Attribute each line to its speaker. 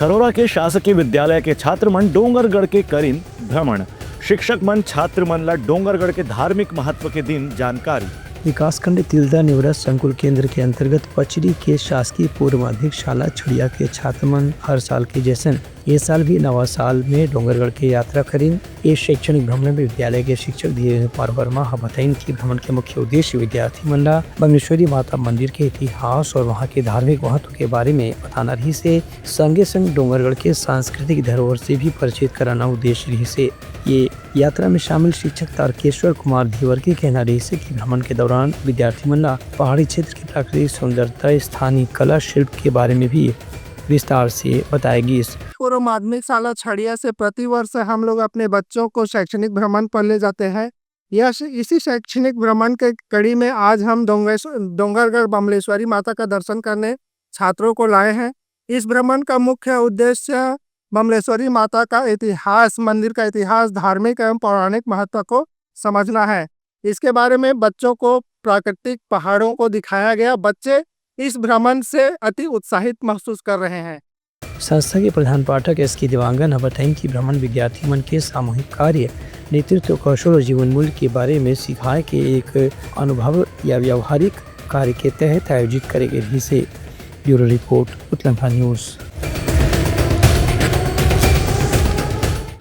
Speaker 1: खरोरा के शासकीय विद्यालय के छात्र मन डोंगरगढ़ के करीन भ्रमण। शिक्षक मन छात्र मन ला डोंगरगढ़ के धार्मिक महत्व के दिन जानकारी।
Speaker 2: विकासखंड तिल्दा निवृत्त संकुल केंद्र के अंतर्गत पचड़ी के शासकीय पूर्व माध्यमिक शाला छुड़िया के छात्र मन हर साल के जैसन ये साल भी नवा साल में डोंगरगढ़ की यात्रा करीन। इस शैक्षणिक भ्रमण में विद्यालय के शिक्षक धीरेन्द्र पाल वर्मा बताइन कि भ्रमण के मुख्य उद्देश्य विद्यार्थी मन ला बमलेश्वरी माता मंदिर के इतिहास और वहाँ के धार्मिक महत्व के बारे में बताना रही से संगे संग डोंगरगढ़ के सांस्कृतिक धरोहर से भी परिचित कराना उद्देश्य रही से। ये यात्रा में शामिल शिक्षक तारकेश्वर कुमार धीवर के कहना रही से कि भ्रमण के दौरान विद्यार्थी मन ला पहाड़ी क्षेत्र की प्राकृतिक सुंदरता, स्थानीय कला शिल्प के बारे में भी विस्तार से बताएगी।
Speaker 3: पूर्व माध्यमिक शाला छड़िया से प्रतिवर्ष हम लोग अपने बच्चों को शैक्षणिक भ्रमण पर ले जाते हैं। इसी शैक्षणिक भ्रमण के कड़ी में आज हम डोंगरगढ़ बमलेश्वरी माता का दर्शन करने छात्रों को लाए हैं। इस भ्रमण का मुख्य उद्देश्य बमलेश्वरी माता का इतिहास, मंदिर का इतिहास, धार्मिक एवं पौराणिक महत्व को समझना है। इसके बारे में बच्चों को प्राकृतिक पहाड़ों को दिखाया गया। बच्चे इस भ्रमण से अति उत्साहित महसूस कर रहे हैं।
Speaker 2: संस्था के प्रधान पाठक एस के देवांगन बताएं कि भ्रमण विद्यार्थी मन के सामूहिक कार्य, नेतृत्व कौशल और जीवन मूल्य के बारे में सिखाए के एक अनुभव या व्यावहारिक कार्य के तहत आयोजित करे गए। Bureau report, Uttarakhand news.